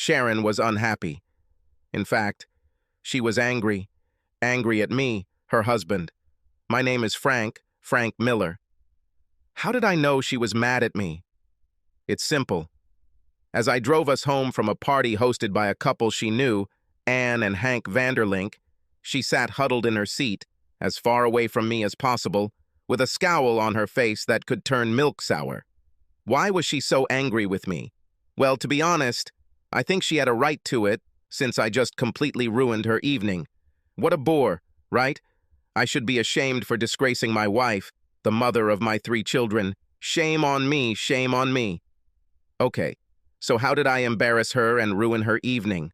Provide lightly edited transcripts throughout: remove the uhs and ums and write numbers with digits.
Sharon was unhappy. In fact, she was angry. Angry at me, her husband. My name is Frank Miller. How did I know she was mad at me? It's simple. As I drove us home from a party hosted by a couple she knew, Anne and Hank Vanderlink, she sat huddled in her seat, as far away from me as possible, with a scowl on her face that could turn milk sour. Why was she so angry with me? Well, to be honest, I think she had a right to it, since I just completely ruined her evening. What a bore, right? I should be ashamed for disgracing my wife, the mother of my 3 children. Shame on me, shame on me. Okay, so how did I embarrass her and ruin her evening?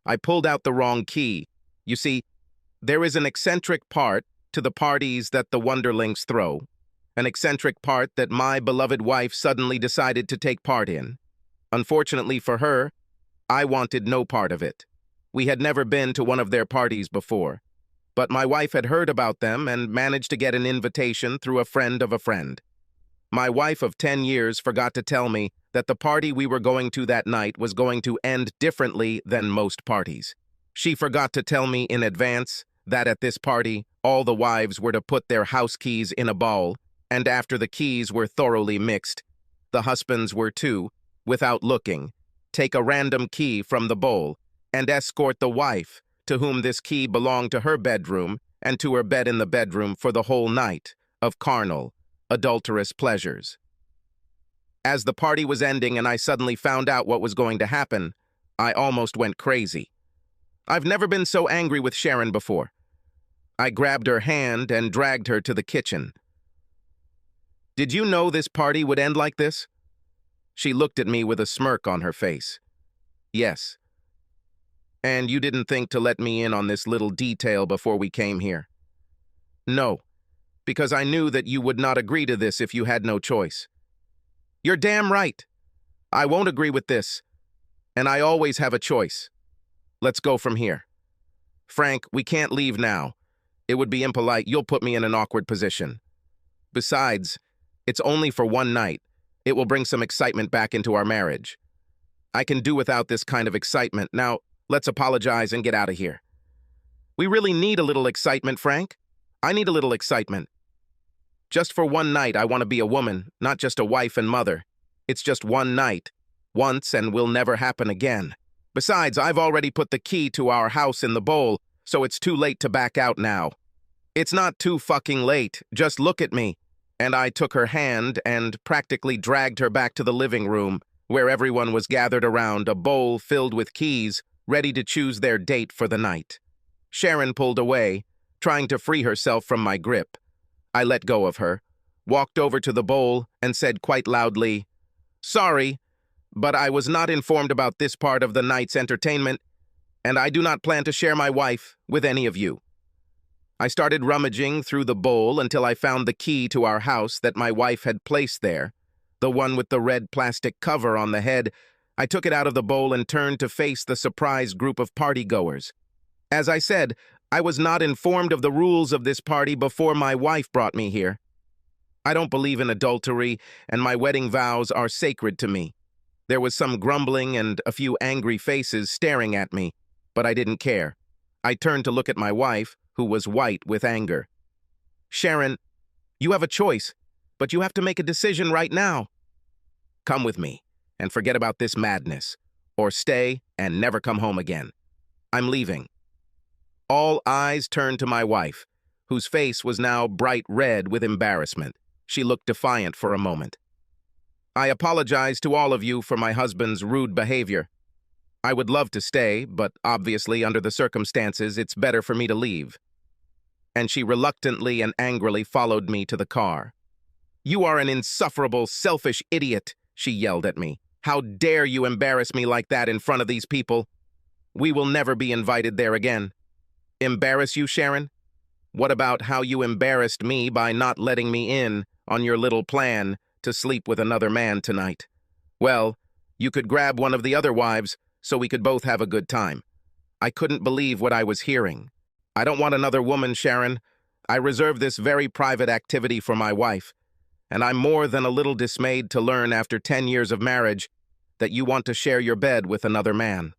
I pulled out the wrong key. You see, there is an eccentric part to the parties that the Wonderlings throw, an eccentric part that my beloved wife suddenly decided to take part in. Unfortunately for her, I wanted no part of it. We had never been to one of their parties before, but my wife had heard about them and managed to get an invitation through a friend of a friend. My wife of 10 years forgot to tell me that the party we were going to that night was going to end differently than most parties. She forgot to tell me in advance that at this party, all the wives were to put their house keys in a bowl, and after the keys were thoroughly mixed, the husbands were to, without looking, take a random key from the bowl and escort the wife, to whom this key belonged, to her bedroom and to her bed in the bedroom for the whole night of carnal, adulterous pleasures. As the party was ending and I suddenly found out what was going to happen, I almost went crazy. I've never been so angry with Sharon before. I grabbed her hand and dragged her to the kitchen. Did you know this party would end like this? She looked at me with a smirk on her face. Yes. And you didn't think to let me in on this little detail before we came here? No, because I knew that you would not agree to this if you had no choice. You're damn right. I won't agree with this, and I always have a choice. Let's go from here. Frank, we can't leave now. It would be impolite. You'll put me in an awkward position. Besides, it's only for one night. It will bring some excitement back into our marriage. I can do without this kind of excitement. Now, let's apologize and get out of here. We really need a little excitement, Frank. I need a little excitement. Just for one night, I want to be a woman, not just a wife and mother. It's just one night. Once, and will never happen again. Besides, I've already put the key to our house in the bowl, so it's too late to back out now. It's not too fucking late. Just look at me. And I took her hand and practically dragged her back to the living room, where everyone was gathered around a bowl filled with keys, ready to choose their date for the night. Sharon pulled away, trying to free herself from my grip. I let go of her, walked over to the bowl, and said quite loudly, "Sorry, but I was not informed about this part of the night's entertainment, and I do not plan to share my wife with any of you." I started rummaging through the bowl until I found the key to our house that my wife had placed there, the one with the red plastic cover on the head. I took it out of the bowl and turned to face the surprised group of partygoers. As I said, I was not informed of the rules of this party before my wife brought me here. I don't believe in adultery, and my wedding vows are sacred to me. There was some grumbling and a few angry faces staring at me, but I didn't care. I turned to look at my wife, who was white with anger. "Sharon, you have a choice, but you have to make a decision right now. Come with me, and forget about this madness, or stay and never come home again. I'm leaving." All eyes turned to my wife, whose face was now bright red with embarrassment. She looked defiant for a moment. "I apologize to all of you for my husband's rude behavior. I would love to stay, but obviously, under the circumstances, it's better for me to leave." And she reluctantly and angrily followed me to the car. "You are an insufferable, selfish idiot," she yelled at me. "How dare you embarrass me like that in front of these people? We will never be invited there again." "Embarrass you, Sharon? What about how you embarrassed me by not letting me in on your little plan to sleep with another man tonight? Well, you could grab one of the other wives so we could both have a good time." I couldn't believe what I was hearing. "I don't want another woman, Sharon. I reserve this very private activity for my wife, and I'm more than a little dismayed to learn after 10 years of marriage that you want to share your bed with another man.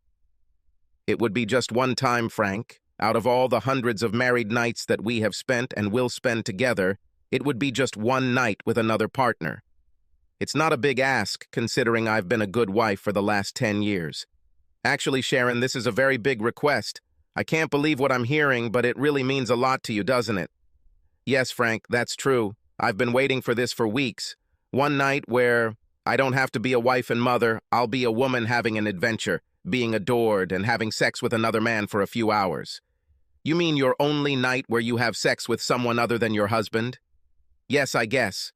It would be just one time, Frank. Out of all the hundreds of married nights that we have spent and will spend together, it would be just one night with another partner. It's not a big ask, considering I've been a good wife for the last 10 years. Actually, Sharon, this is a very big request. I can't believe what I'm hearing, but it really means a lot to you, doesn't it? Yes, Frank, that's true. I've been waiting for this for weeks. One night where I don't have to be a wife and mother, I'll be a woman having an adventure, being adored, and having sex with another man for a few hours. You mean your only night where you have sex with someone other than your husband? Yes, I guess.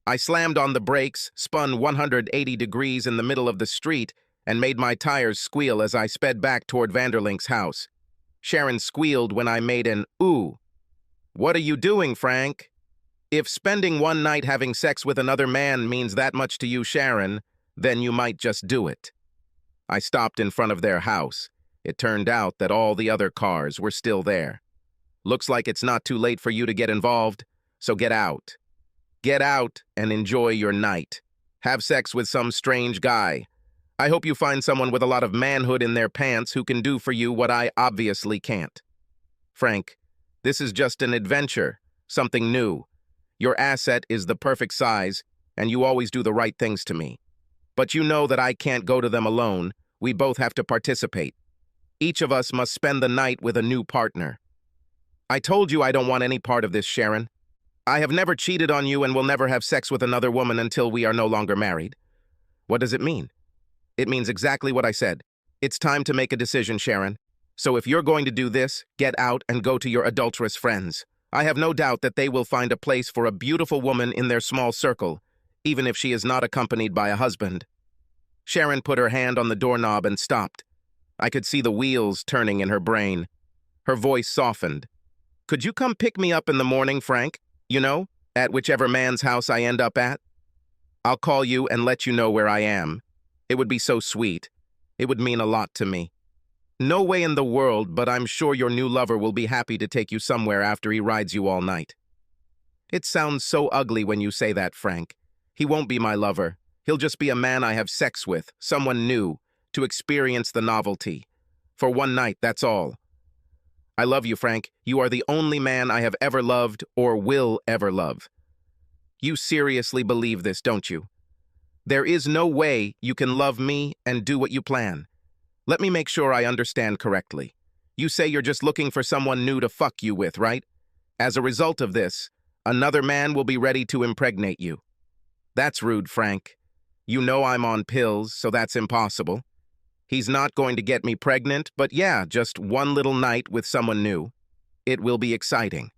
I slammed on the brakes, spun 180 degrees in the middle of the street, and made my tires squeal as I sped back toward Vanderlink's house. Sharon squealed when I made an ooh. What are you doing, Frank? If spending one night having sex with another man means that much to you, Sharon, then you might just do it. I stopped in front of their house. It turned out that all the other cars were still there. Looks like it's not too late for you to get involved, so get out. Get out and enjoy your night. Have sex with some strange guy. I hope you find someone with a lot of manhood in their pants who can do for you what I obviously can't. Frank, this is just an adventure, something new. Your asset is the perfect size, and you always do the right things to me. But you know that I can't go to them alone. We both have to participate. Each of us must spend the night with a new partner. I told you I don't want any part of this, Sharon. I have never cheated on you and will never have sex with another woman until we are no longer married. What does it mean? It means exactly what I said. It's time to make a decision, Sharon. So if you're going to do this, get out and go to your adulterous friends. I have no doubt that they will find a place for a beautiful woman in their small circle, even if she is not accompanied by a husband. Sharon put her hand on the doorknob and stopped. I could see the wheels turning in her brain. Her voice softened. Could you come pick me up in the morning, Frank? You know, at whichever man's house I end up at? I'll call you and let you know where I am. It would be so sweet. It would mean a lot to me. No way in the world, but I'm sure your new lover will be happy to take you somewhere after he rides you all night. It sounds so ugly when you say that, Frank. He won't be my lover. He'll just be a man I have sex with, someone new, to experience the novelty. For one night, that's all. I love you, Frank. You are the only man I have ever loved or will ever love. You seriously believe this, don't you? There is no way you can love me and do what you plan. Let me make sure I understand correctly. You say you're just looking for someone new to fuck you with, right? As a result of this, another man will be ready to impregnate you. That's rude, Frank. You know I'm on pills, so that's impossible. He's not going to get me pregnant, but yeah, just one little night with someone new. It will be exciting.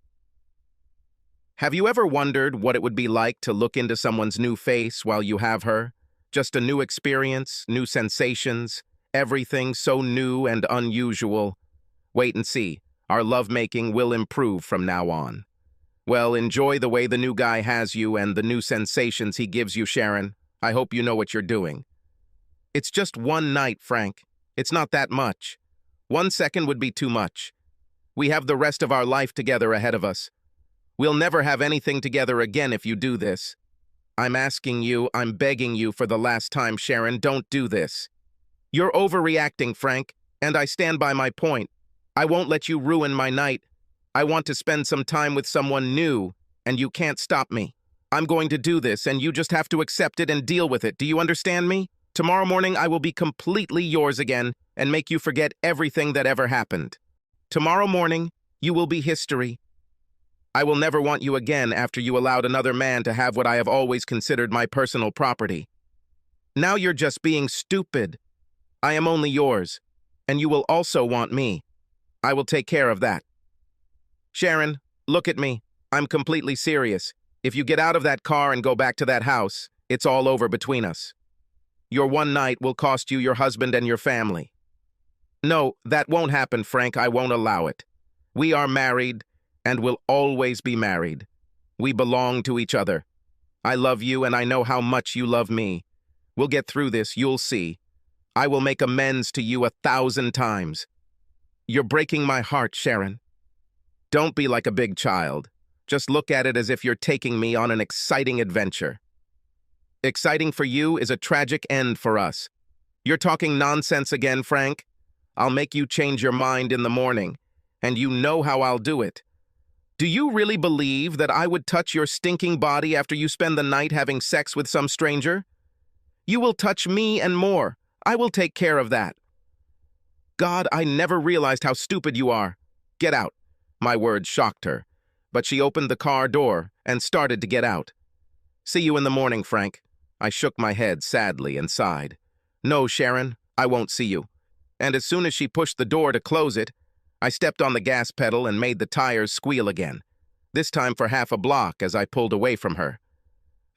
Have you ever wondered what it would be like to look into someone's new face while you have her? Just a new experience, new sensations, everything so new and unusual. Wait and see. Our lovemaking will improve from now on. Well, enjoy the way the new guy has you and the new sensations he gives you, Sharon. I hope you know what you're doing. It's just one night, Frank. It's not that much. 1 second would be too much. We have the rest of our life together ahead of us. We'll never have anything together again if you do this. I'm asking you, I'm begging you for the last time, Sharon, don't do this. You're overreacting, Frank, and I stand by my point. I won't let you ruin my night. I want to spend some time with someone new, and you can't stop me. I'm going to do this, and you just have to accept it and deal with it. Do you understand me? Tomorrow morning, I will be completely yours again and make you forget everything that ever happened. Tomorrow morning, you will be history. I will never want you again after you allowed another man to have what I have always considered my personal property. Now you're just being stupid. I am only yours, and you will also want me. I will take care of that. Sharon, look at me. I'm completely serious. If you get out of that car and go back to that house, it's all over between us. Your one night will cost you your husband and your family. No, that won't happen, Frank. I won't allow it. We are married and will always be married. We belong to each other. I love you and I know how much you love me. We'll get through this, you'll see. I will make amends to you 1,000 times. You're breaking my heart, Sharon. Don't be like a big child. Just look at it as if you're taking me on an exciting adventure. Exciting for you is a tragic end for us. You're talking nonsense again, Frank? I'll make you change your mind in the morning, and you know how I'll do it. Do you really believe that I would touch your stinking body after you spend the night having sex with some stranger? You will touch me and more. I will take care of that. God, I never realized how stupid you are. Get out. My words shocked her, but she opened the car door and started to get out. See you in the morning, Frank. I shook my head sadly and sighed. No, Sharon, I won't see you. And as soon as she pushed the door to close it, I stepped on the gas pedal and made the tires squeal again, this time for half a block as I pulled away from her.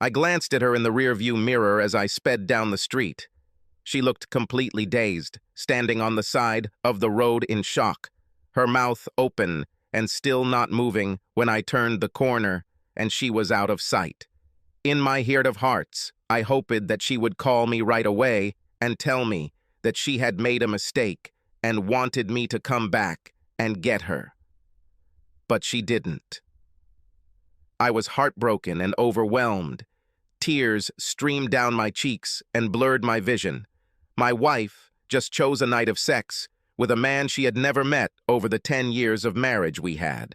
I glanced at her in the rearview mirror as I sped down the street. She looked completely dazed, standing on the side of the road in shock, her mouth open and still not moving when I turned the corner and she was out of sight. In my heart of hearts, I hoped that she would call me right away and tell me that she had made a mistake and wanted me to come back and get her. But she didn't. I was heartbroken and overwhelmed. Tears streamed down my cheeks and blurred my vision. My wife just chose a night of sex with a man she had never met over the 10 years of marriage we had.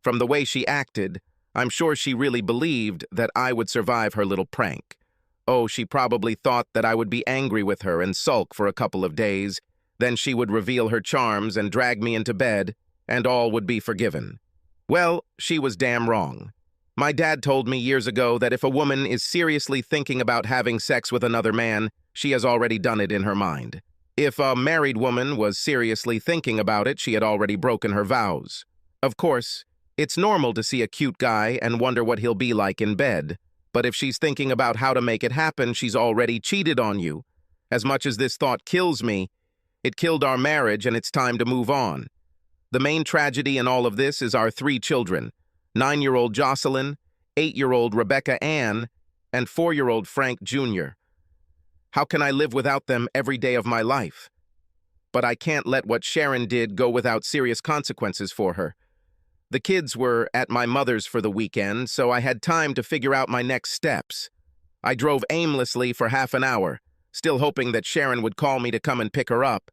From the way she acted, I'm sure she really believed that I would survive her little prank. Oh, she probably thought that I would be angry with her and sulk for a couple of days. Then she would reveal her charms and drag me into bed, and all would be forgiven. Well, she was damn wrong. My dad told me years ago that if a woman is seriously thinking about having sex with another man, she has already done it in her mind. If a married woman was seriously thinking about it, she had already broken her vows. Of course, it's normal to see a cute guy and wonder what he'll be like in bed, but if she's thinking about how to make it happen, she's already cheated on you. As much as this thought kills me, it killed our marriage, and it's time to move on. The main tragedy in all of this is our 3 children, 9-year-old Jocelyn, 8-year-old Rebecca Ann, and 4-year-old Frank Jr. How can I live without them every day of my life? But I can't let what Sharon did go without serious consequences for her. The kids were at my mother's for the weekend, so I had time to figure out my next steps. I drove aimlessly for half an hour, still hoping that Sharon would call me to come and pick her up,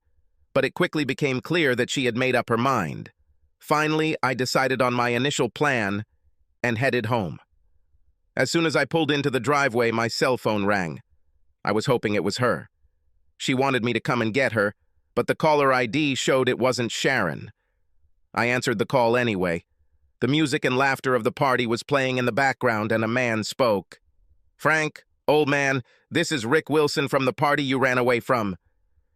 but it quickly became clear that she had made up her mind. Finally, I decided on my initial plan and headed home. As soon as I pulled into the driveway, my cell phone rang. I was hoping it was her. She wanted me to come and get her, but the caller ID showed it wasn't Sharon. I answered the call anyway. The music and laughter of the party was playing in the background, and a man spoke. "Frank, old man, this is Rick Wilson from the party you ran away from.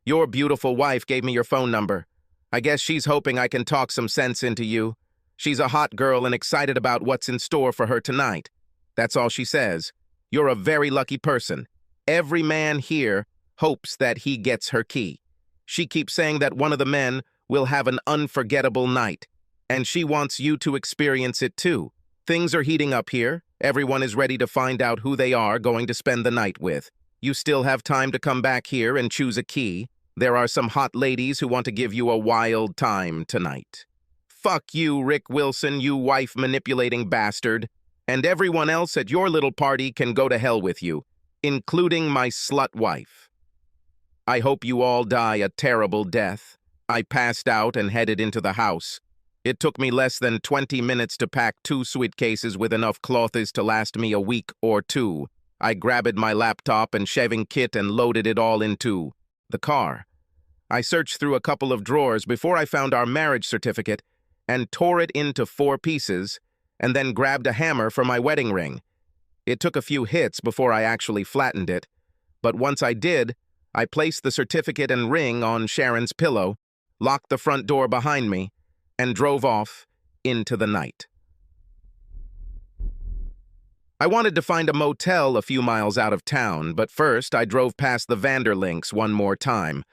Your beautiful wife gave me your phone number. I guess she's hoping I can talk some sense into you. She's a hot girl and excited about what's in store for her tonight. That's all she says. You're a very lucky person. Every man here hopes that he gets her key. She keeps saying that one of the men will have an unforgettable night, and she wants you to experience it too. Things are heating up here. Everyone is ready to find out who they are going to spend the night with. You still have time to come back here and choose a key. There are some hot ladies who want to give you a wild time tonight. Fuck you, Rick Wilson, you wife-manipulating bastard. And everyone else at your little party can go to hell with you, including my slut wife. I hope you all die a terrible death." I passed out and headed into the house. It took me less than 20 minutes to pack 2 suitcases with enough clothes to last me a week or 2. I grabbed my laptop and shaving kit and loaded it all into the car. I searched through a couple of drawers before I found our marriage certificate and tore it into 4 pieces, and then grabbed a hammer for my wedding ring. It took a few hits before I actually flattened it, but once I did, I placed the certificate and ring on Sharon's pillow, locked the front door behind me, and drove off into the night. I wanted to find a motel a few miles out of town, but first I drove past the Vanderlinks one more time.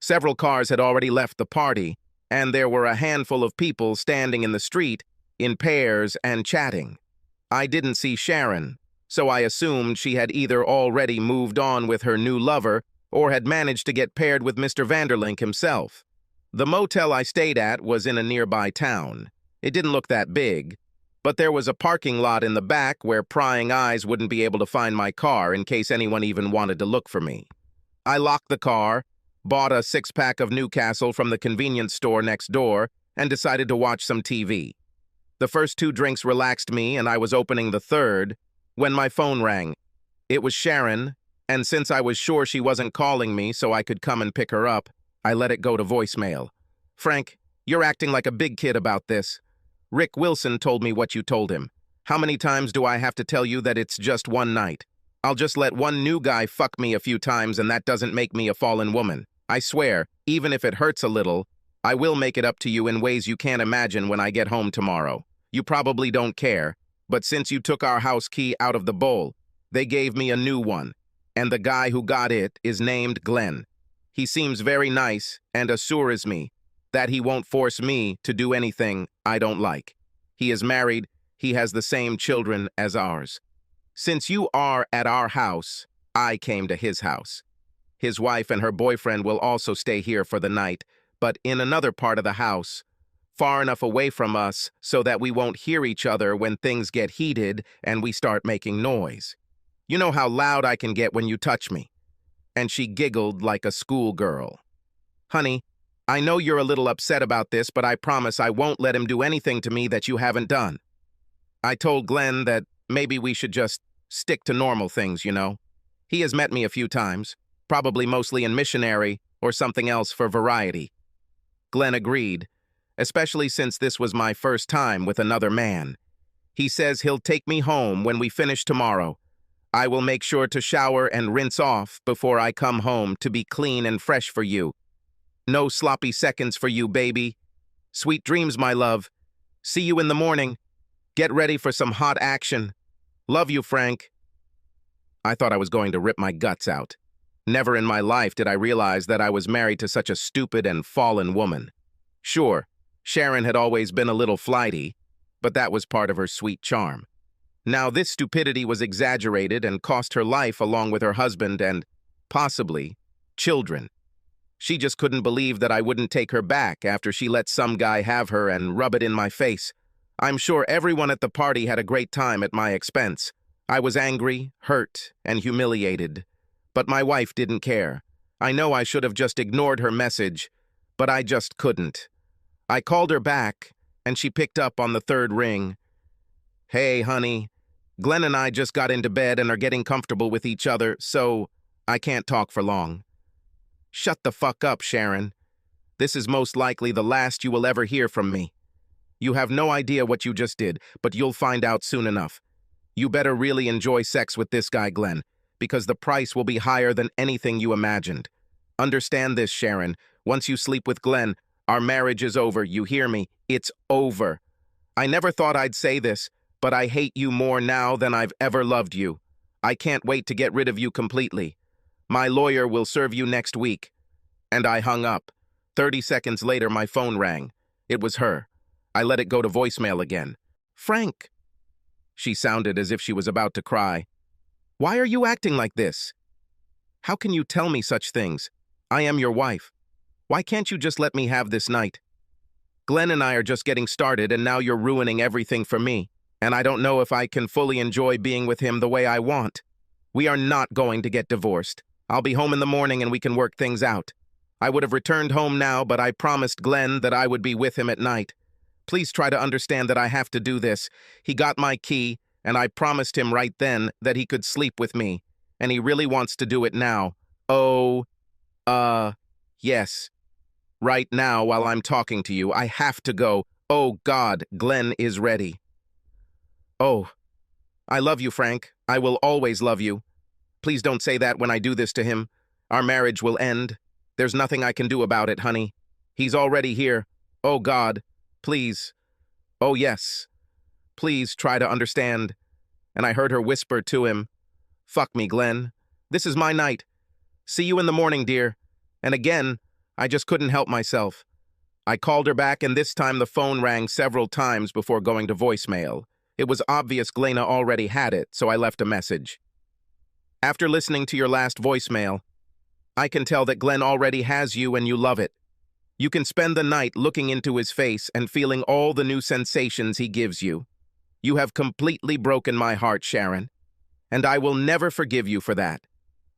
Several cars had already left the party, and there were a handful of people standing in the street in pairs and chatting. I didn't see Sharon, so I assumed she had either already moved on with her new lover or had managed to get paired with Mr. Vanderlink himself. The motel I stayed at was in a nearby town. It didn't look that big, but there was a parking lot in the back where prying eyes wouldn't be able to find my car in case anyone even wanted to look for me. I locked the car, bought a six-pack of Newcastle from the convenience store next door, and decided to watch some TV. The first two drinks relaxed me, and I was opening the third when my phone rang. It was Sharon, and since I was sure she wasn't calling me so I could come and pick her up, I let it go to voicemail. "Frank, you're acting like a big kid about this. Rick Wilson told me what you told him. How many times do I have to tell you that it's just one night? I'll just let one new guy fuck me a few times and that doesn't make me a fallen woman. I swear, even if it hurts a little, I will make it up to you in ways you can't imagine when I get home tomorrow. You probably don't care, but since you took our house key out of the bowl, they gave me a new one, and the guy who got it is named Glenn. He seems very nice and assures me that he won't force me to do anything I don't like. He is married, he has the same children as ours. Since you are at our house, I came to his house. His wife and her boyfriend will also stay here for the night, but in another part of the house, far enough away from us so that we won't hear each other when things get heated and we start making noise. You know how loud I can get when you touch me." And she giggled like a schoolgirl. "Honey, I know you're a little upset about this, but I promise I won't let him do anything to me that you haven't done. I told Glenn that maybe we should just stick to normal things, you know. He has met me a few times, probably mostly in missionary or something else for variety." Glenn agreed, especially since this was my first time with another man. He says he'll take me home when we finish tomorrow. I will make sure to shower and rinse off before I come home to be clean and fresh for you. No sloppy seconds for you, baby. Sweet dreams, my love. See you in the morning. Get ready for some hot action. Love you, Frank." I thought I was going to rip my guts out. Never in my life did I realize that I was married to such a stupid and fallen woman. Sure, Sharon had always been a little flighty, but that was part of her sweet charm. Now this stupidity was exaggerated and cost her life along with her husband and, possibly, children. She just couldn't believe that I wouldn't take her back after she let some guy have her and rub it in my face. I'm sure everyone at the party had a great time at my expense. I was angry, hurt, and humiliated. But my wife didn't care. I know I should have just ignored her message, but I just couldn't. I called her back, and she picked up on the third ring. "Hey, honey, Glenn and I just got into bed and are getting comfortable with each other, so I can't talk for long." "Shut the fuck up, Sharon. This is most likely the last you will ever hear from me. You have no idea what you just did, but you'll find out soon enough. You better really enjoy sex with this guy, Glenn, because the price will be higher than anything you imagined. Understand this, Sharon. Once you sleep with Glenn, our marriage is over, you hear me? It's over. I never thought I'd say this, but I hate you more now than I've ever loved you. I can't wait to get rid of you completely. My lawyer will serve you next week." And I hung up. 30 seconds later, my phone rang. It was her. I let it go to voicemail again. "Frank." She sounded as if she was about to cry. "Why are you acting like this? How can you tell me such things? I am your wife. Why can't you just let me have this night? Glenn and I are just getting started, and now you're ruining everything for me, and I don't know if I can fully enjoy being with him the way I want. We are not going to get divorced. I'll be home in the morning and we can work things out. I would have returned home now, but I promised Glenn that I would be with him at night. Please try to understand that I have to do this. He got my key, and I promised him right then that he could sleep with me, and he really wants to do it now. Oh, yes. Right now, while I'm talking to you, I have to go. Oh, God, Glenn is ready." "Oh, I love you, Frank. I will always love you. Please don't say that when I do this to him. Our marriage will end. There's nothing I can do about it, honey. He's already here. Oh, God, please. Oh, yes. Please try to understand." And I heard her whisper to him, "Fuck me, Glenn. This is my night. See you in the morning, dear." And again, I just couldn't help myself. I called her back, and this time the phone rang several times before going to voicemail. It was obvious Glena already had it, so I left a message. "After listening to your last voicemail, I can tell that Glenn already has you and you love it. You can spend the night looking into his face and feeling all the new sensations he gives you. You have completely broken my heart, Sharon, and I will never forgive you for that.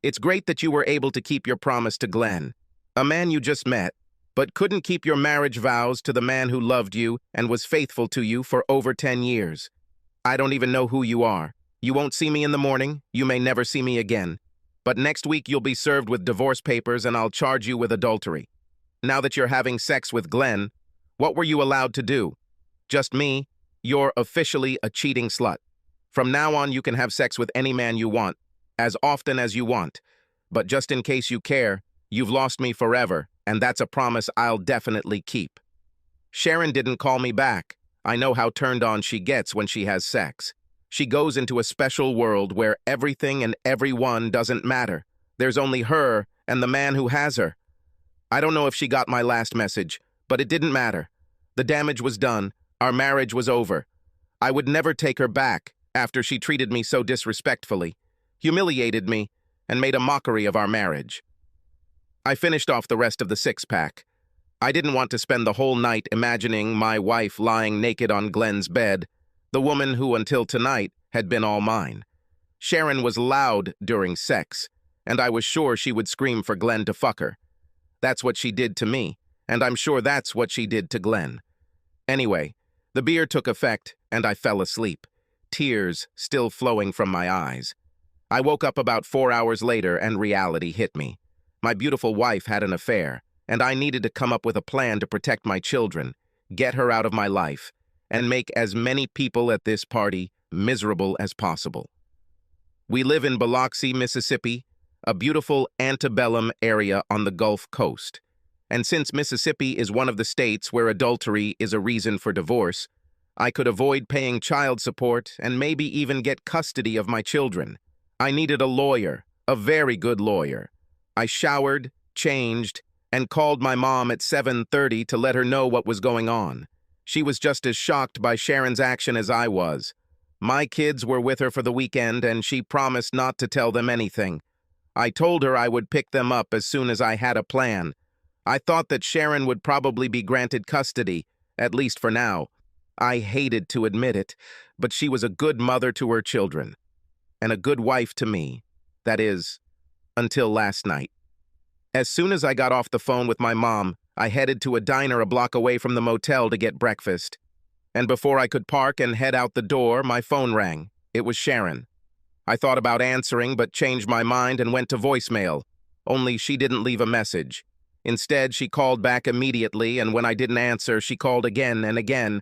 It's great that you were able to keep your promise to Glenn, a man you just met, but couldn't keep your marriage vows to the man who loved you and was faithful to you for over 10 years. I don't even know who you are. You won't see me in the morning. You may never see me again. But next week you'll be served with divorce papers and I'll charge you with adultery. Now that you're having sex with Glenn, what were you allowed to do? Just me. You're officially a cheating slut. From now on, you can have sex with any man you want, as often as you want. But just in case you care, you've lost me forever, and that's a promise I'll definitely keep. Sharon didn't call me back. I know how turned on she gets when she has sex. She goes into a special world where everything and everyone doesn't matter. There's only her and the man who has her. I don't know if she got my last message, but it didn't matter. The damage was done. Our marriage was over. I would never take her back after she treated me so disrespectfully, humiliated me, and made a mockery of our marriage. I finished off the rest of the six-pack. I didn't want to spend the whole night imagining my wife lying naked on Glenn's bed, the woman who until tonight had been all mine. Sharon was loud during sex, and I was sure she would scream for Glenn to fuck her. That's what she did to me, and I'm sure that's what she did to Glenn. Anyway, the beer took effect, and I fell asleep, tears still flowing from my eyes. I woke up about 4 hours later, and reality hit me. My beautiful wife had an affair, and I needed to come up with a plan to protect my children, get her out of my life, and make as many people at this party miserable as possible. We live in Biloxi, Mississippi, a beautiful antebellum area on the Gulf Coast. And since Mississippi is one of the states where adultery is a reason for divorce, I could avoid paying child support and maybe even get custody of my children. I needed a lawyer, a very good lawyer. I showered, changed, and called my mom at 7:30 to let her know what was going on. She was just as shocked by Sharon's action as I was. My kids were with her for the weekend, and she promised not to tell them anything. I told her I would pick them up as soon as I had a plan. I thought that Sharon would probably be granted custody, at least for now. I hated to admit it, but she was a good mother to her children, and a good wife to me. That is, until last night. As soon as I got off the phone with my mom, I headed to a diner a block away from the motel to get breakfast. And before I could park and head out the door, my phone rang. It was Sharon. I thought about answering, but changed my mind and went to voicemail. Only she didn't leave a message. Instead, she called back immediately, and when I didn't answer, she called again and again,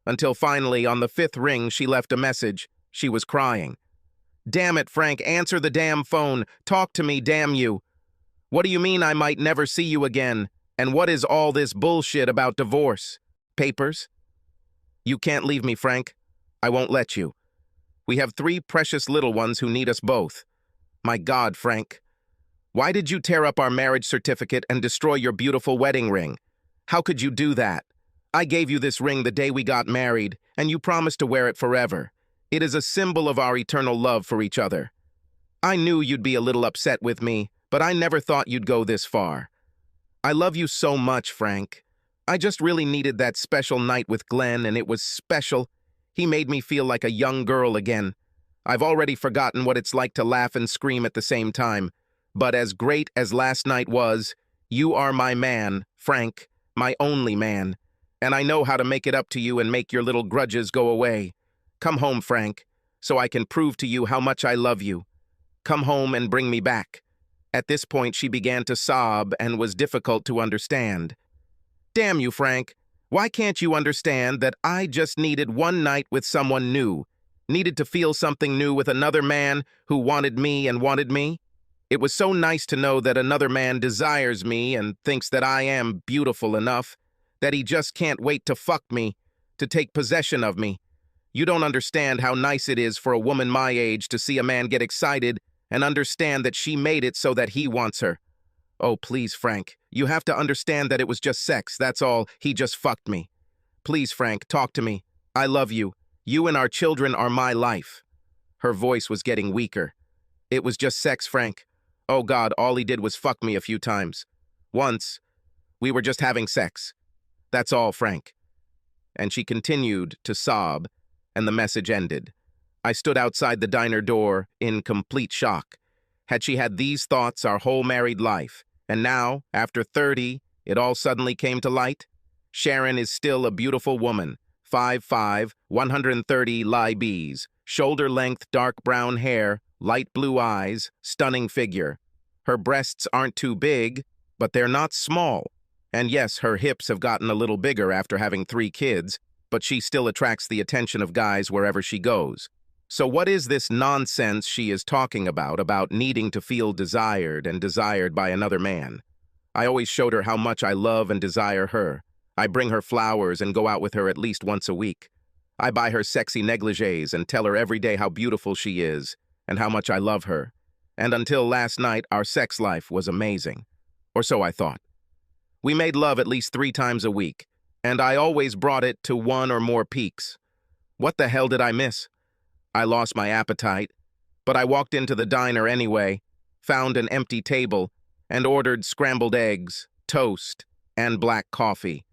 until finally, on the 5th ring, she left a message. She was crying. "Damn it, Frank, answer the damn phone. Talk to me, damn you. What do you mean I might never see you again? And what is all this bullshit about divorce? Papers? You can't leave me, Frank. I won't let you. We have 3 precious little ones who need us both. My God, Frank. Why did you tear up our marriage certificate and destroy your beautiful wedding ring? How could you do that? I gave you this ring the day we got married, and you promised to wear it forever. It is a symbol of our eternal love for each other. I knew you'd be a little upset with me, but I never thought you'd go this far. I love you so much, Frank. I just really needed that special night with Glenn, and it was special. He made me feel like a young girl again. I've already forgotten what it's like to laugh and scream at the same time. But as great as last night was, you are my man, Frank, my only man. And I know how to make it up to you and make your little grudges go away. Come home, Frank, so I can prove to you how much I love you. Come home and bring me back." At this point, she began to sob and was difficult to understand. "Damn you, Frank. Why can't you understand that I just needed one night with someone new? Needed to feel something new with another man who wanted me and wanted me? It was so nice to know that another man desires me and thinks that I am beautiful enough, that he just can't wait to fuck me, to take possession of me. You don't understand how nice it is for a woman my age to see a man get excited and understand that she made it so that he wants her. Oh, please, Frank, you have to understand that it was just sex, that's all. He just fucked me. Please, Frank, talk to me. I love you. You and our children are my life." Her voice was getting weaker. "It was just sex, Frank. Oh, God, all he did was fuck me a few times. Once, we were just having sex. That's all, Frank." And she continued to sob, and the message ended. I stood outside the diner door in complete shock. Had she had these thoughts our whole married life? And now, after 30, it all suddenly came to light? Sharon is still a beautiful woman, 5'5", 130 libs, shoulder-length dark brown hair, light blue eyes, stunning figure. Her breasts aren't too big, but they're not small. And yes, her hips have gotten a little bigger after having 3 kids, but she still attracts the attention of guys wherever she goes. So what is this nonsense she is talking about needing to feel desired and desired by another man? I always showed her how much I love and desire her. I bring her flowers and go out with her at least once a week. I buy her sexy negligees and tell her every day how beautiful she is and how much I love her. And until last night, our sex life was amazing. Or so I thought. We made love at least 3 times a week, and I always brought it to 1 or more peaks. What the hell did I miss? I lost my appetite, but I walked into the diner anyway, found an empty table, and ordered scrambled eggs, toast, and black coffee.